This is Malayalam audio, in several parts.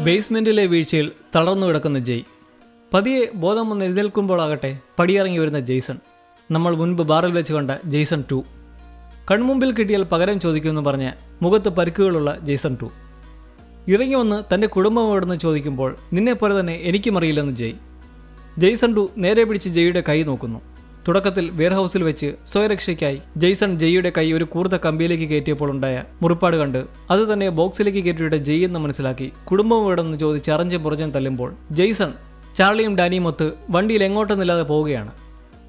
ബേസ്മെൻറ്റിലെ വീഴ്ചയിൽ തളർന്നു കിടക്കുന്ന ജയ്. പതിയെ ബോധം വന്ന് എഴുന്നേൽക്കുമ്പോഴാകട്ടെ പടിയിറങ്ങി വരുന്ന ജെയ്സൺ. നമ്മൾ മുൻപ് ബാറിൽ വെച്ച് കണ്ട ജെയ്സൺ 2. കൺമുമ്പിൽ കിട്ടിയാൽ പകരം ചോദിക്കുമെന്ന് പറഞ്ഞ് മുഖത്ത് പരിക്കുകളുള്ള ജെയ്സൺ 2. ഇറങ്ങി വന്ന് തൻ്റെ കുടുംബം എവിടെന്ന് ചോദിക്കുമ്പോൾ നിന്നെപ്പോലെ തന്നെ എനിക്കും അറിയില്ലെന്ന് ജയ്. ജെയ്സൺ 2 നേരെ പിടിച്ച് ജെയ്യുടെ കൈ നോക്കുന്നു. തുടക്കത്തിൽ വെയർഹൗസിൽ വെച്ച് സ്വയരക്ഷയ്ക്കായി ജെയ്സൺ ജെയ്യുടെ കൈ ഒരു കൂർത്ത കമ്പിയിലേക്ക് കയറ്റിയപ്പോൾ ഉണ്ടായ മുറിപ്പാട് കണ്ട് അത് തന്നെ ബോക്സിലേക്ക് കയറ്റിയിട്ട് ജെയ് എന്ന് മനസ്സിലാക്കി കുടുംബം എവിടെന്ന് ചോദിച്ച് അറിഞ്ഞും പുറഞ്ഞും തല്ലുമ്പോൾ ജെയ്സൺ ചാർലിയും ഡാനിയും ഒത്ത് വണ്ടിയിൽ എങ്ങോട്ടെന്നില്ലാതെ പോവുകയാണ്.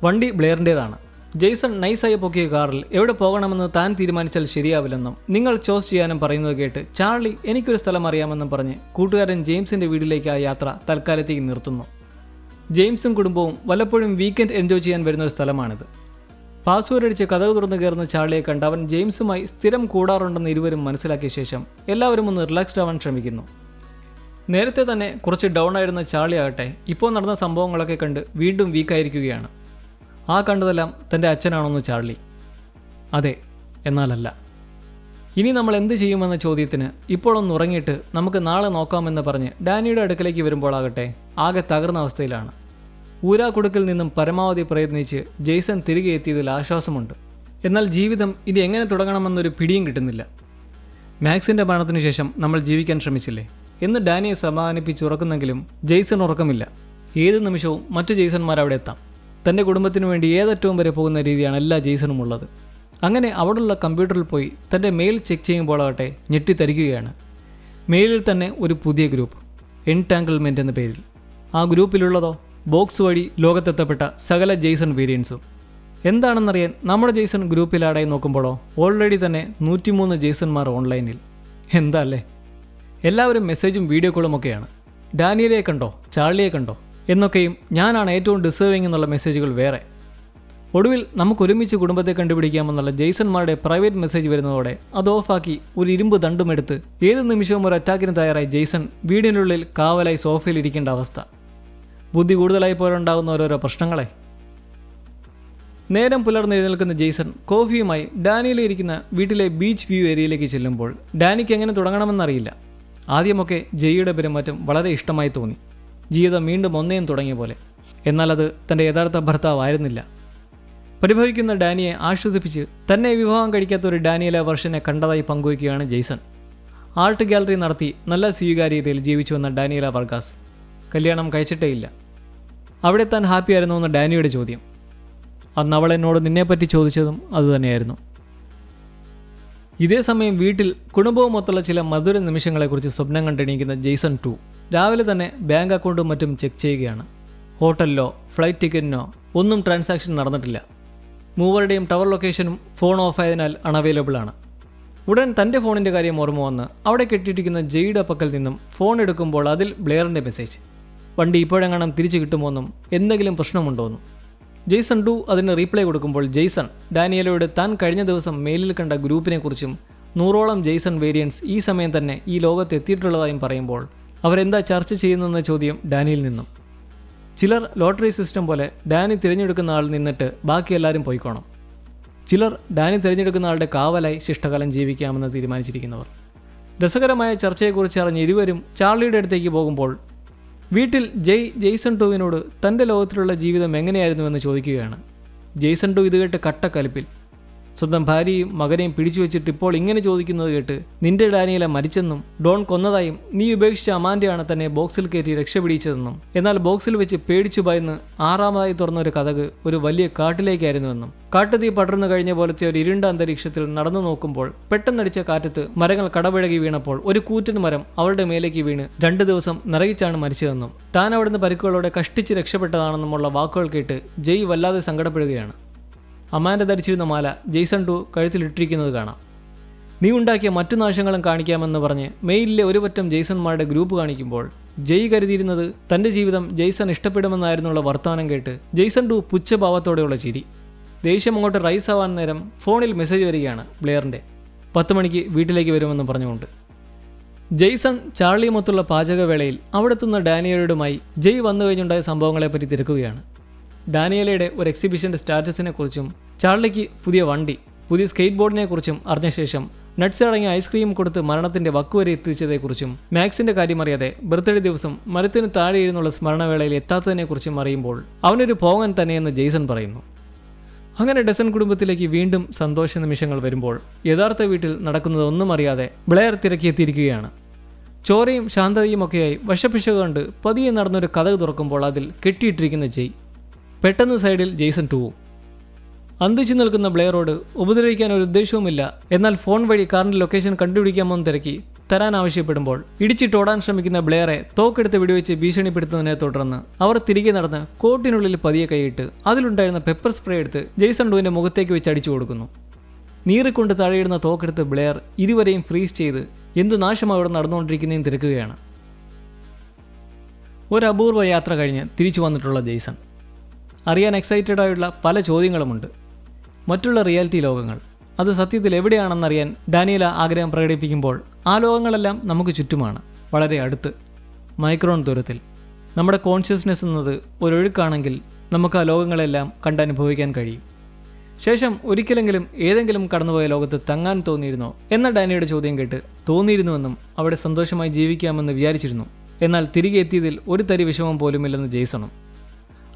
വണ്ടി ബ്ലെയറിൻ്റേതാണ്. ജെയ്സൺ നൈസായി പൊക്കിയ കാറിൽ എവിടെ പോകണമെന്ന് താൻ തീരുമാനിച്ചാൽ ശരിയാവില്ലെന്നും നിങ്ങൾ ചോസ് ചെയ്യാനും പറയുന്നത് കേട്ട് ചാർലി എനിക്കൊരു സ്ഥലം അറിയാമെന്നും പറഞ്ഞ് കൂട്ടുകാരൻ ജെയിംസിൻ്റെ വീട്ടിലേക്ക് ആ യാത്ര തൽക്കാലത്തേക്ക് നിർത്തുന്നു. ജെയിംസും കുടുംബവും വല്ലപ്പോഴും വീക്കെൻഡ് എൻജോയ് ചെയ്യാൻ വരുന്ന ഒരു സ്ഥലമാണിത്. പാസ്വേഡ് അടിച്ച് കതക് തുറന്നു കയറുന്ന ചാർലിയെ കണ്ട് അവൻ ജെയിംസുമായി സ്ഥിരം കൂടാറുണ്ടെന്ന് ഇരുവരും മനസ്സിലാക്കിയ ശേഷം എല്ലാവരും ഒന്ന് റിലാക്സ്ഡ് ആവാൻ ശ്രമിക്കുന്നു. നേരത്തെ തന്നെ കുറച്ച് ഡൗൺ ആയിരുന്ന ചാർലി ആകട്ടെ ഇപ്പോൾ നടന്ന സംഭവങ്ങളൊക്കെ കണ്ട് വീണ്ടും വീക്കായിരിക്കുകയാണ്. ആ കണ്ടതെല്ലാം തൻ്റെ അച്ഛനാണോന്ന് ചാർലി. അതെ, എന്നാലല്ല. ഇനി നമ്മൾ എന്ത് ചെയ്യുമെന്ന ചോദ്യത്തിന് ഇപ്പോഴൊന്ന് ഉറങ്ങിയിട്ട് നമുക്ക് നാളെ നോക്കാമെന്ന് പറഞ്ഞ് ഡാനിയുടെ അടുക്കലേക്ക് വരുമ്പോഴാകട്ടെ ആകെ തകർന്ന അവസ്ഥയിലാണ്. ഊരാക്കുടുക്കിൽ നിന്നും പരമാവധി പ്രയത്നിച്ച് ജെയ്സൺ തിരികെ എത്തിയതിൽ ആശ്വാസമുണ്ട്. എന്നാൽ ജീവിതം ഇത് എങ്ങനെ തുടങ്ങണമെന്നൊരു പിടിയും കിട്ടുന്നില്ല. മാക്സിൻ്റെ മരണത്തിനു ശേഷം നമ്മൾ ജീവിക്കാൻ ശ്രമിച്ചില്ലേ എന്ന് ഡാനിയെ സമാധാനിപ്പിച്ചുറക്കുന്നെങ്കിലും ജെയ്സൺ ഉറക്കമില്ല. ഏത് നിമിഷവും മറ്റു ജെയ്സന്മാർ അവിടെ എത്താം. തൻ്റെ കുടുംബത്തിനു വേണ്ടി ഏതറ്റവും വരെ പോകുന്ന രീതിയാണ് എല്ലാ ജെയ്സണും ഉള്ളത്. അങ്ങനെ അവിടെയുള്ള കമ്പ്യൂട്ടറിൽ പോയി തൻ്റെ മെയിൽ ചെക്ക് ചെയ്യുമ്പോഴാകട്ടെ ഞെട്ടിത്തരിക്കുകയാണ്. മെയിലിൽ തന്നെ ഒരു പുതിയ ഗ്രൂപ്പ്, എൻടാങ്കിൾമെൻ്റ് എന്ന പേരിൽ. ആ ഗ്രൂപ്പിലുള്ളതോ ബോക്സ് വഴി ലോകത്തെത്തപ്പെട്ട സകല ജെയ്സൺ വേരിയൻസും. എന്താണെന്നറിയാൻ നമ്മുടെ ജെയ്സൺ ഗ്രൂപ്പിൽ ആടായി നോക്കുമ്പോഴോ ഓൾറെഡി തന്നെ 103 ജെയ്സന്മാർ ഓൺലൈനിൽ. എന്താ അല്ലേ? എല്ലാവരും മെസ്സേജും വീഡിയോ കോളും ഒക്കെയാണ്. ഡാനിയലെ കണ്ടോ, ചാർലിയെ കണ്ടോ എന്നൊക്കെയും ഞാനാണ് ഏറ്റവും ഡിസേർവിംഗ് എന്നുള്ള മെസ്സേജുകൾ വേറെ. ഒടുവിൽ നമുക്കൊരുമിച്ച് കുടുംബത്തെ കണ്ടുപിടിക്കാമെന്നുള്ള ജെയ്സന്മാരുടെ പ്രൈവറ്റ് മെസ്സേജ് വരുന്നതോടെ അത് ഓഫാക്കി ഒരു ഇരുമ്പ് ദണ്ടുമെടുത്ത് ഏത് നിമിഷവും ഒരു അറ്റാക്കിന് തയ്യാറായി ജെയ്സൺ വീടിനുള്ളിൽ കാവലായി സോഫയിൽ ഇരിക്കേണ്ട അവസ്ഥ. ബുദ്ധി കൂടുതലായി പോലുണ്ടാകുന്ന ഓരോരോ പ്രശ്നങ്ങളെ. നേരം പുലർന്നെഴുന്നേൽക്കുന്ന ജെയ്സൺ കോഫിയുമായി ഡാനിയിലെ ഇരിക്കുന്ന വീട്ടിലെ ബീച്ച് വ്യൂ ഏരിയയിലേക്ക് ചെല്ലുമ്പോൾ ഡാനിക്ക് എങ്ങനെ തുടങ്ങണമെന്നറിയില്ല. ആദ്യമൊക്കെ ജെയ്യുടെ പെരുമാറ്റം വളരെ ഇഷ്ടമായി തോന്നി. ജീവിതം വീണ്ടും ഒന്നേയും തുടങ്ങിയ പോലെ. എന്നാൽ അത് തൻ്റെ യഥാർത്ഥ ഭർത്താവായിരുന്നില്ല. പരിഭവിക്കുന്ന ഡാനിയെ ആശ്വസിപ്പിച്ച് തന്നെ വിവാഹം കഴിക്കാത്ത ഒരു ഡാനിയല വെർഷനെ കണ്ടതായി പങ്കുവയ്ക്കുകയാണ് ജെയ്സൺ. ആർട്ട് ഗാലറി നടത്തി നല്ല സ്വീകാര്യതയിൽ ജീവിച്ചു വന്ന ഡാനിയല വർഗാസ് കല്യാണം കഴിച്ചിട്ടേയില്ല. അവിടെ താൻ ഹാപ്പിയായിരുന്നു എന്ന ഡാനിയുടെ ചോദ്യം. അന്ന് അവൾ എന്നോട് നിന്നെപ്പറ്റി ചോദിച്ചതും അതുതന്നെയായിരുന്നു. ഇതേ സമയം വീട്ടിൽ കുടുംബവുമൊത്തുള്ള ചില മധുര നിമിഷങ്ങളെക്കുറിച്ച് സ്വപ്നം കണ്ടെണീക്കുന്ന ജെയ്സൺ 2 രാവിലെ തന്നെ ബാങ്ക് അക്കൗണ്ടും മറ്റും ചെക്ക് ചെയ്യുകയാണ്. ഹോട്ടലിലോ ഫ്ലൈറ്റ് ടിക്കറ്റിനോ ഒന്നും ട്രാൻസാക്ഷൻ നടന്നിട്ടില്ല. മൂവരുടെയും ടവർ ലൊക്കേഷനും ഫോൺ ഓഫായതിനാൽ അൺഅവൈലബിൾ ആണ്. ഉടൻ തൻ്റെ ഫോണിൻ്റെ കാര്യം ഓർമ്മ വന്ന് അവിടെ കെട്ടിയിട്ടിരിക്കുന്ന ജെയ്യുടെ പക്കൽ നിന്നും ഫോൺ എടുക്കുമ്പോൾ അതിൽ ബ്ലെയറിൻ്റെ മെസ്സേജ്. വണ്ടി ഇപ്പോഴെങ്ങാനും തിരിച്ചു കിട്ടുമോയെന്നും എന്തെങ്കിലും പ്രശ്നമുണ്ടോയെന്നും. ജെയ്സൺ 2 അതിന് റീപ്ലൈ കൊടുക്കുമ്പോൾ ജെയ്സൺ ഡാനിയലോട് താൻ കഴിഞ്ഞ ദിവസം മെയിലിൽ കണ്ട ഗ്രൂപ്പിനെക്കുറിച്ചും 100ഓളം ജെയ്സൺ വേരിയൻസ് ഈ സമയം തന്നെ ഈ ലോകത്ത് എത്തിയിട്ടുള്ളതായും പറയുമ്പോൾ അവരെന്താ ചർച്ച ചെയ്യുന്നതെന്ന ചോദ്യം ഡാനിയിൽ നിന്നും. ചിലർ ലോട്ടറി സിസ്റ്റം പോലെ ഡാനി തിരഞ്ഞെടുക്കുന്ന ആൾ നിന്നിട്ട് ബാക്കി എല്ലാവരും പോയിക്കോണം. ചിലർ ഡാനി തിരഞ്ഞെടുക്കുന്ന ആളുടെ കാവലായി ശിഷ്ടകാലം ജീവിക്കാമെന്ന് തീരുമാനിച്ചിരിക്കുന്നവർ. രസകരമായ ചർച്ചയെക്കുറിച്ച് അറിഞ്ഞ് ഇരുവരും ചാർലിയുടെ അടുത്തേക്ക് പോകുമ്പോൾ വീട്ടിൽ ജെയ്സൺ 2വിനോട് തൻ്റെ ലോകത്തിലുള്ള ജീവിതം എങ്ങനെയായിരുന്നുവെന്ന് ചോദിക്കുകയാണ്. ജെയ്സൺ 2 ഇത് കേട്ട് കട്ടക്കലിപ്പിൽ. സ്വന്തം ഭാര്യയും മകനെയും പിടിച്ചു വെച്ചിട്ട് ഇപ്പോൾ ഇങ്ങനെ ചോദിക്കുന്നത് കേട്ട് നിന്റെ ഡാനിയല മരിച്ചെന്നും ഡോൺ കൊന്നതായും നീ ഉപേക്ഷിച്ച അമാൻ്റെയാണ് തന്നെ ബോക്സിൽ കയറ്റി രക്ഷപിടിച്ചതെന്നും എന്നാൽ ബോക്സിൽ വെച്ച് പേടിച്ചു ഭയന്ന് ആറാമതായി തുറന്ന ഒരു കതക് ഒരു വലിയ കാട്ടിലേക്കായിരുന്നുവെന്നും കാട്ടുതീ പടർന്നു കഴിഞ്ഞ പോലത്തെ ഒരു ഇരുണ്ട അന്തരീക്ഷത്തിൽ നടന്നു നോക്കുമ്പോൾ പെട്ടെന്നടിച്ച കാറ്റത്ത് മരങ്ങൾ കടപിഴകി വീണപ്പോൾ ഒരു കൂറ്റൻ മരം അവളുടെ മേലേക്ക് വീണ് 2 ദിവസം നിറയിച്ചാണ് മരിച്ചതെന്നും താൻ അവിടുന്ന് പരിക്കുകളോടെ കഷ്ടിച്ച് രക്ഷപ്പെട്ടതാണെന്നുമുള്ള വാക്കുകൾ കേട്ട് ജയ് വല്ലാതെ സങ്കടപ്പെടുകയാണ്. അമാൻ്റെ ധരിച്ചിരുന്ന മാല ജെയ്സൺ 2 കഴുത്തിലിട്ടിരിക്കുന്നത് കാണാം. നീ ഉണ്ടാക്കിയ മറ്റു നാശങ്ങളും കാണിക്കാമെന്ന് പറഞ്ഞ് മെയിലിലെ ഒരു പറ്റം ജെയ്സന്മാരുടെ ഗ്രൂപ്പ് കാണിക്കുമ്പോൾ ജയ് കരുതിയിരുന്നത് തൻ്റെ ജീവിതം ജെയ്സൺ ഇഷ്ടപ്പെടുമെന്നായിരുന്നുള്ള വർത്തമാനം കേട്ട് ജെയ്സൺ 2 പുച്ഛഭാവത്തോടെയുള്ള ചിരി. ദേഷ്യം അങ്ങോട്ട് റൈസ് ആവാൻ നേരം ഫോണിൽ മെസ്സേജ് വരികയാണ് ബ്ലെയറിൻ്റെ. 10 മണിക്ക് വീട്ടിലേക്ക് വരുമെന്ന് പറഞ്ഞുകൊണ്ട്. ജെയ്സൺ ചാർലിയുമൊത്തുള്ള പാചകവേളയിൽ അവിടെത്തുന്ന ഡാനിയലുമായി ജയ് വന്നു കഴിഞ്ഞുണ്ടായ സംഭവങ്ങളെപ്പറ്റി തിരക്കുകയാണ്. ഡാനിയലയുടെ ഒരു എക്സിബിഷൻ്റെ സ്റ്റാറ്റസിനെ കുറിച്ചും ചാർലിക്ക് പുതിയ വണ്ടി, പുതിയ സ്കേറ്റ് ബോർഡിനെ കുറിച്ചും അറിഞ്ഞ ശേഷം നട്ട്സ് അടങ്ങിയ ഐസ്ക്രീം കൊടുത്ത് മരണത്തിന്റെ വക്കുവരെ എത്തിച്ചതേക്കുറിച്ചും മാക്സിന്റെ കാര്യം അറിയാതെ ബർത്ത്ഡേ ദിവസം മരത്തിന് താഴെ ഇരുന്നുള്ള സ്മരണവേളയിൽ എത്താത്തതിനെക്കുറിച്ചും അറിയുമ്പോൾ അവനൊരു പോങ്ങൻ തന്നെയെന്ന് ജെയ്സൺ പറയുന്നു. അങ്ങനെ ഡസൻ കുടുംബത്തിലേക്ക് വീണ്ടും സന്തോഷ നിമിഷങ്ങൾ വരുമ്പോൾ യഥാർത്ഥ വീട്ടിൽ നടക്കുന്നത് ഒന്നും അറിയാതെ ബ്ലെയർ തിരക്കിയെത്തിയിരിക്കുകയാണ്. ചോരയും ശാന്തതയുമൊക്കെയായി വശപ്പിശക കണ്ട് പതിയെ നടന്നൊരു കഥക് തുറക്കുമ്പോൾ അതിൽ കെട്ടിയിട്ടിരിക്കുന്ന ജെയ്. പെട്ടെന്ന് സൈഡിൽ ജെയ്സൺ ടൂവും. അന്തിച്ചു നിൽക്കുന്ന ബ്ലെയറോട് ഉപദ്രവിക്കാൻ ഒരു ഉദ്ദേശവുമില്ല, എന്നാൽ ഫോൺ വഴി കാറിന്റെ ലൊക്കേഷൻ കണ്ടുപിടിക്കാമെന്ന് തിരക്കി തരാൻ ആവശ്യപ്പെടുമ്പോൾ ഇടിച്ചിട്ടോടാൻ ശ്രമിക്കുന്ന ബ്ലെയറെ തോക്കെടുത്ത് വെടിവെച്ച് ഭീഷണിപ്പെടുത്തുന്നതിനെ തുടർന്ന് അവർ തിരികെ നടന്ന് കോട്ടിനുള്ളിൽ പതിയെ കൈയിട്ട് അതിലുണ്ടായിരുന്ന പെപ്പർ സ്പ്രേ എടുത്ത് ജെയ്സൺ ടൂവിന്റെ മുഖത്തേക്ക് വെച്ച് അടിച്ചു കൊടുക്കുന്നു. നീറിക്കൊണ്ട് താഴെയിടുന്ന തോക്കെടുത്ത് ബ്ലെയർ ഇരുവരെയും ഫ്രീസ് ചെയ്ത് എന്തു നാശം അവിടെ നടന്നുകൊണ്ടിരിക്കുന്നതും തിരക്കുകയാണ്. ഒരു അപൂർവ യാത്ര കഴിഞ്ഞ് തിരിച്ചു വന്നിട്ടുള്ള ജെയ്സൺ അറിയാൻ എക്സൈറ്റഡ് ആയുള്ള പല ചോദ്യങ്ങളുമുണ്ട്. മറ്റുള്ള റിയാലിറ്റി ലോകങ്ങൾ അത് സത്യത്തിൽ എവിടെയാണെന്നറിയാൻ ഡാനിയല ആഗ്രഹം പ്രകടിപ്പിക്കുമ്പോൾ ആ ലോകങ്ങളെല്ലാം നമുക്ക് ചുറ്റുമാണ്, വളരെ അടുത്ത്, മൈക്രോൺ ദൂരത്തിൽ. നമ്മുടെ കോൺഷ്യസ്നെസ് എന്നത് ഒരൊഴുക്കാണെങ്കിൽ നമുക്ക് ആ ലോകങ്ങളെല്ലാം കണ്ടനുഭവിക്കാൻ കഴിയും. ശേഷം ഒരിക്കലെങ്കിലും ഏതെങ്കിലും കടന്നുപോയ ലോകത്ത് തങ്ങാൻ തോന്നിയിരുന്നോ എന്ന ഡാനിയുടെ ചോദ്യം കേട്ട് തോന്നിയിരുന്നുവെന്നും അവിടെ സന്തോഷമായി ജീവിക്കാമെന്ന് വിചാരിച്ചിരുന്നു, എന്നാൽ തിരികെ എത്തിയതിൽ ഒരു തരി വിഷമം പോലുമില്ലെന്ന് ജെയ്സണും.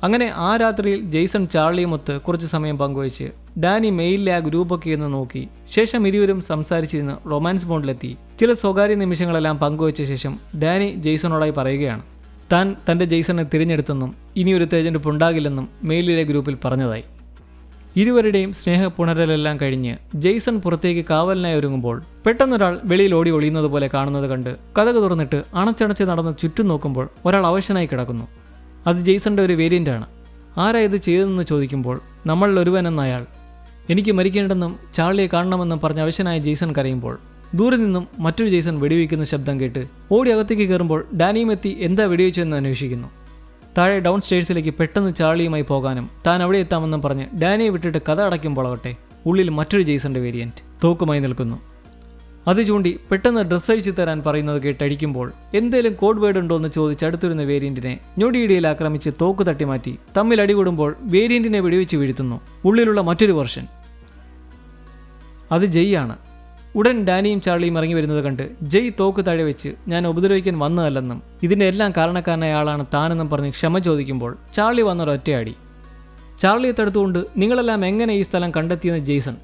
അങ്ങനെ ആ രാത്രിയിൽ ജെയ്സൺ ചാർലിയുമൊത്ത് കുറച്ച് സമയം പങ്കുവച്ച് ഡാനി മെയിലിലെ ആ ഗ്രൂപ്പൊക്കെ എന്ന് നോക്കി ശേഷം ഇരുവരും സംസാരിച്ചിരുന്ന് റൊമാൻസ് ബോണ്ടിലെത്തി ചില സ്വകാര്യ നിമിഷങ്ങളെല്ലാം പങ്കുവച്ച ശേഷം ഡാനി ജെയ്സണോടായി പറയുകയാണ് താൻ തൻ്റെ ജെയ്സണെ തിരഞ്ഞെടുത്തെന്നും ഇനിയൊരു തെരഞ്ഞെടുപ്പ് ഉണ്ടാകില്ലെന്നും മെയിലിലെ ഗ്രൂപ്പിൽ പറഞ്ഞതായി. ഇരുവരുടെയും സ്നേഹ പുണരലെല്ലാം കഴിഞ്ഞ് ജെയ്സൺ പുറത്തേക്ക് കാവലിനായി ഒരുങ്ങുമ്പോൾ പെട്ടെന്നൊരാൾ വെളിയിൽ ഓടി ഒളിയുന്നത് പോലെ കാണുന്നത് കണ്ട് കതക് തുറന്നിട്ട് അണച്ചടച്ച് നടന്ന് ചുറ്റും നോക്കുമ്പോൾ ഒരാൾ അവശനായി കിടക്കുന്നു. അത് ജെയ്സന്റെ ഒരു വേരിയൻ്റാണ്. ആരാ ഇത് ചെയ്തതെന്ന് ചോദിക്കുമ്പോൾ നമ്മളിൽ ഒരുവനെന്ന അയാൾ. എനിക്ക് മരിക്കേണ്ടെന്നും ചാർലിയെ കാണണമെന്നും പറഞ്ഞ് അവശനായ ജെയ്സൺ കരയുമ്പോൾ ദൂരെ നിന്നും മറ്റൊരു ജെയ്സൺ വെടിവെക്കുന്ന ശബ്ദം കേട്ട് ഓടി അകത്തേക്ക് കയറുമ്പോൾ ഡാനിയും എത്തി എന്താ വെടിവെച്ചതെന്ന് അന്വേഷിക്കുന്നു. താഴെ ഡൗൺ സ്റ്റേഴ്സിലേക്ക് പെട്ടെന്ന് ചാർലിയുമായി പോകാനും താൻ അവിടെ എത്താമെന്നും പറഞ്ഞ് ഡാനിയെ വിട്ടിട്ട് കഥ അടയ്ക്കുമ്പോൾ ആവട്ടെ ഉള്ളിൽ മറ്റൊരു ജെയ്സന്റെ വേരിയൻറ്റ് തോക്കുമായി നിൽക്കുന്നു. അത് ചൂണ്ടി പെട്ടെന്ന് ഡ്രസ്സ് അഴിച്ചു തരാൻ പറയുന്നത് കേട്ടടിക്കുമ്പോൾ എന്തേലും കോഡ് വേർഡ് ഉണ്ടോ എന്ന് ചോദിച്ച് അടുത്തിരുന്ന വേരിയന്റിനെ ഞൊടിയിടയിൽ ആക്രമിച്ച് തോക്ക് തട്ടിമാറ്റി തമ്മിൽ അടികൂടുമ്പോൾ വേരിയന്റിനെ വെടിവെച്ച് വീഴ്ത്തുന്നു ഉള്ളിലുള്ള മറ്റൊരു വെർഷൻ. അത് ജെയ് ആണ്. ഉടൻ ഡാനിയും ചാർലിയും ഇറങ്ങി വരുന്നത് കണ്ട് ജെയ് തോക്ക് താഴെ വെച്ച് ഞാൻ ഉപദ്രവിക്കാൻ വന്നതല്ലെന്നും ഇതിൻ്റെ എല്ലാം കാരണക്കാരനായ ആളാണ് താനെന്നും പറഞ്ഞ് ക്ഷമ ചോദിക്കുമ്പോൾ ചാർലി വന്നൊരൊറ്റയടി. ചാർലിയെ തടുത്തുകൊണ്ട് നിങ്ങളെല്ലാം എങ്ങനെ ഈ സ്ഥലം കണ്ടെത്തിയെന്ന് ജെയ്സൺ.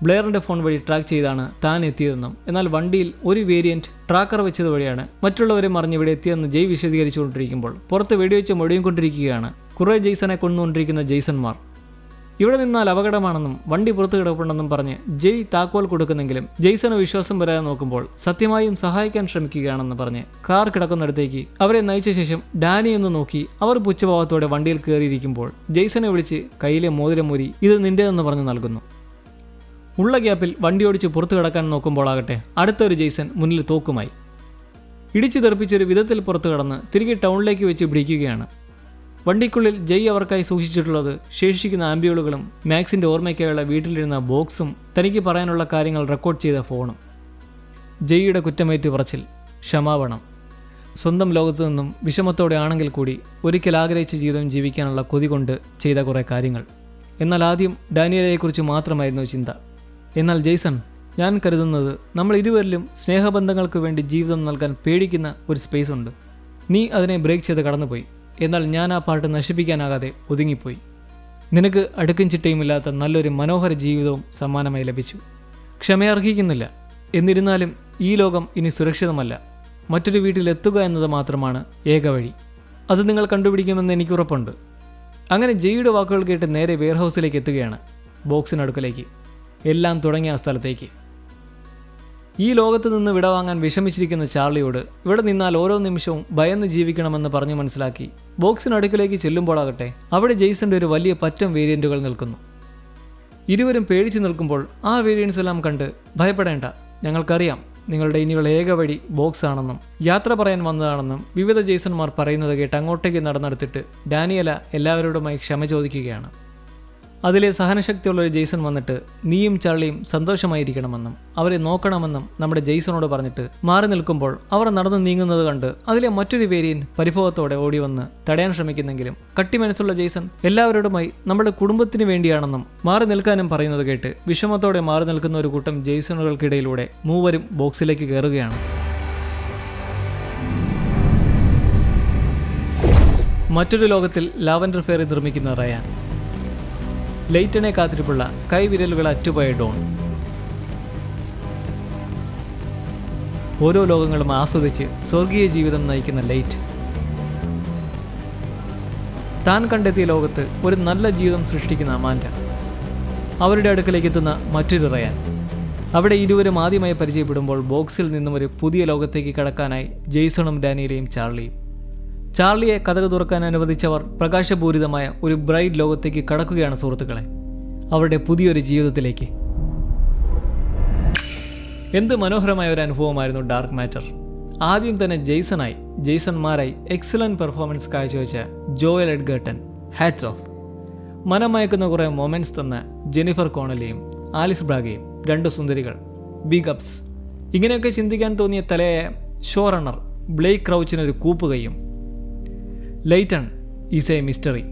ബ്ലെയറിൻ്റെ ഫോൺ വഴി ട്രാക്ക് ചെയ്താണ് താൻ എത്തിയതെന്നും എന്നാൽ വണ്ടിയിൽ ഒരു വേരിയൻറ്റ് ട്രാക്കർ വെച്ചത് വഴിയാണ് മറ്റുള്ളവരെ മറിഞ്ഞ് ഇവിടെ എത്തിയതെന്ന് ജെയ് വിശദീകരിച്ചുകൊണ്ടിരിക്കുമ്പോൾ പുറത്ത് വെടിവെച്ച് മൊഴിയുകൊണ്ടിരിക്കുകയാണ് കുറേ ജെയ്സനെ കൊന്നുകൊണ്ടിരിക്കുന്ന ജെയ്സന്മാർ. ഇവിടെ നിന്നാൽ അപകടമാണെന്നും വണ്ടി പുറത്ത് കിടപ്പുണ്ടെന്നും പറഞ്ഞ് ജെയ് താക്കോൽ കൊടുക്കുന്നെങ്കിലും ജെയ്സന് വിശ്വാസം വരാതെ നോക്കുമ്പോൾ സത്യമായും സഹായിക്കാൻ ശ്രമിക്കുകയാണെന്ന് പറഞ്ഞ് കാർ കിടക്കുന്നിടത്തേക്ക് അവരെ നയിച്ച ശേഷം ഡാനി എന്ന് നോക്കി അവർ പുച്ഛഭാവത്തോടെ വണ്ടിയിൽ കയറിയിരിക്കുമ്പോൾ ജെയ്സനെ വിളിച്ച് കയ്യിലെ മോതിരമൂരി ഇത് നിന്റേതെന്ന് പറഞ്ഞ് നൽകുന്നു. ഉള്ള ഗ്യാപ്പിൽ വണ്ടി ഓടിച്ച് പുറത്തു കിടക്കാൻ നോക്കുമ്പോളാകട്ടെ അടുത്തൊരു ജെയ്സൺ മുന്നിൽ തോക്കുമായി ഇടിച്ചു തെറിപ്പിച്ചൊരു വിധത്തിൽ പുറത്തു കടന്ന് തിരികെ ടൗണിലേക്ക് വെച്ച് പിടിക്കുകയാണ്. വണ്ടിക്കുള്ളിൽ ജെയ് അവർക്കായി സൂക്ഷിച്ചിട്ടുള്ളത് ശേഷിക്കുന്ന ആംബ്യൂളുകളും മാക്സിൻ്റെ ഓർമ്മയ്ക്കായുള്ള വീട്ടിലിരുന്ന ബോക്സും തനിക്ക് പറയാനുള്ള കാര്യങ്ങൾ റെക്കോർഡ് ചെയ്ത ഫോണും. ജെയ്യുടെ കുറ്റമേറ്റ് പറച്ചിൽ, ക്ഷമാപണം, സ്വന്തം ലോകത്തു നിന്നും വിഷമത്തോടെ ആണെങ്കിൽ കൂടി ഒരിക്കൽ ആഗ്രഹിച്ച ജീവിതം ജീവിക്കാനുള്ള കൊതി കൊണ്ട് ചെയ്ത കുറേ കാര്യങ്ങൾ. എന്നാൽ ആദ്യം ഡാനിയലയെക്കുറിച്ച് മാത്രമായിരുന്നു ചിന്ത. എന്നാൽ ജെയ്സൺ, ഞാൻ കരുതുന്നത് നമ്മൾ ഇരുവരിലും സ്നേഹബന്ധങ്ങൾക്ക് വേണ്ടി ജീവിതം നൽകാൻ പേടിക്കുന്ന ഒരു സ്പേസ് ഉണ്ട്. നീ അതിനെ ബ്രേക്ക് ചെയ്ത് കടന്നുപോയി. എന്നാൽ ഞാൻ ആ പാട്ട് നശിപ്പിക്കാനാകാതെ ഒതുങ്ങിപ്പോയി. നിനക്ക് അടുക്കും ചിട്ടയുമില്ലാത്ത നല്ലൊരു മനോഹര ജീവിതവും സമ്മാനമായി ലഭിച്ചു. ക്ഷമയർഹിക്കുന്നില്ല. എന്നിരുന്നാലും ഈ ലോകം ഇനി സുരക്ഷിതമല്ല. മറ്റൊരു വീട്ടിലെത്തുക എന്നത് മാത്രമാണ് ഏക വഴി. അത് നിങ്ങൾ കണ്ടുപിടിക്കുമെന്ന് എനിക്കുറപ്പുണ്ട്. അങ്ങനെ ജെയ്യുടെ വാക്കുകൾ കേട്ട് നേരെ വെയർഹൗസിലേക്ക് എത്തുകയാണ്, ബോക്സിനടുക്കലേക്ക്, എല്ലാം തുടങ്ങിയ ആ സ്ഥലത്തേക്ക്. ഈ ലോകത്ത് നിന്ന് വിടവാങ്ങാൻ വിഷമിച്ചിരിക്കുന്ന ചാർലിയോട് ഇവിടെ നിന്നാൽ ഓരോ നിമിഷവും ഭയന്ന് ജീവിക്കണമെന്ന് പറഞ്ഞു മനസ്സിലാക്കി ബോക്സിനടുക്കിലേക്ക് ചെല്ലുമ്പോഴാകട്ടെ അവിടെ ജെയ്സന്റെ ഒരു വലിയ പറ്റം വേരിയന്റുകൾ നിൽക്കുന്നു. ഇരുവരും പേടിച്ചു നിൽക്കുമ്പോൾ ആ വേരിയൻസ് എല്ലാം കണ്ട് ഭയപ്പെടേണ്ട, ഞങ്ങൾക്കറിയാം നിങ്ങളുടെ ഇനിയുള്ള ഏക വഴി ബോക്സ് ആണെന്നും യാത്ര പറയാൻ വന്നതാണെന്നും വിവിധ ജെയ്സന്മാർ പറയുന്നത് കേട്ട് അങ്ങോട്ടേക്ക് നടന്നെടുത്തിട്ട് ഡാനിയല എല്ലാവരോടുമായി ക്ഷമ ചോദിക്കുകയാണ്. അതിലെ സഹനശക്തിയുള്ളൊരു ജെയ്സൺ വന്നിട്ട് നീയും ചാർലിയും സന്തോഷമായിരിക്കണമെന്നും അവരെ നോക്കണമെന്നും നമ്മുടെ ജെയ്സണോട് പറഞ്ഞിട്ട് മാറി നിൽക്കുമ്പോൾ അവർ നടന്നു നീങ്ങുന്നത് കണ്ട് അതിലെ മറ്റൊരു വേരിയൻ പരിഭവത്തോടെ ഓടി വന്ന് തടയാൻ ശ്രമിക്കുന്നെങ്കിലും കട്ടി മനസ്സുള്ള ജെയ്സൺ എല്ലാവരോടുമായി നമ്മുടെ കുടുംബത്തിന് വേണ്ടിയാണെന്നും മാറി നിൽക്കാനും പറയുന്നത് കേട്ട് വിഷമത്തോടെ മാറി നിൽക്കുന്ന ഒരു കൂട്ടം ജെയ്സണുകൾക്കിടയിലൂടെ മൂവരും ബോക്സിലേക്ക് കയറുകയാണ്. മറ്റൊരു ലോകത്തിൽ ലാവൻഡർ ഫെയറി നിർമ്മിക്കുന്ന റയാൻ, ലെയ്റ്റനെ കാത്തിരിപ്പുള്ള കൈവിരലുകൾ അറ്റുപോയ ഡോൺ, ഓരോ ലോകങ്ങളും ആസ്വദിച്ച് സ്വർഗീയ ജീവിതം നയിക്കുന്ന ലൈറ്റ്, താൻ കണ്ടെത്തിയ ലോകത്ത് ഒരു നല്ല ജീവിതം സൃഷ്ടിക്കുന്ന അമാൻഡ, അവരുടെ അടുക്കലേക്ക് എത്തുന്ന മറ്റൊരു റയാൻ. അവിടെ ഇരുവരും ആദ്യമായി പരിചയപ്പെടുമ്പോൾ ബോക്സിൽ നിന്നും ഒരു പുതിയ ലോകത്തേക്ക് കടക്കാനായി ജെയ്സണും ഡാനിയലയും ചാർലിയും. ചാർലിയെ കഥക് തുറക്കാൻ അനുവദിച്ചവർ പ്രകാശപൂരിതമായ ഒരു ബ്രൈറ്റ് ലോകത്തേക്ക് കടക്കുകയാണ് സുഹൃത്തുക്കളെ, അവരുടെ പുതിയൊരു ജീവിതത്തിലേക്ക്. എന്ത് മനോഹരമായ ഒരു അനുഭവമായിരുന്നു ഡാർക്ക് മാറ്റർ. ആദ്യം തന്നെ ജെയ്സൺമാരായി എക്സലന്റ് പെർഫോമൻസ് കാഴ്ചവെച്ച ജോയൽ എഡ്ഗർട്ടൺ, ഹാറ്റ്സ് ഓഫ്. മനമയക്കുന്ന കുറേ മൊമെന്റ്സ് തന്ന ജെനിഫർ കോണലിയും ആലിസ് ബ്രാഗയും, രണ്ട് സുന്ദരികൾ, ബിഗ് അപ്സ്. ഇങ്ങനെയൊക്കെ ചിന്തിക്കാൻ തോന്നിയ തലയായ ഷോ റണ്ണർ ബ്ലേക്ക് ക്രൗച്ചിനൊരു കൂപ്പുകയും. Leighton is a mystery.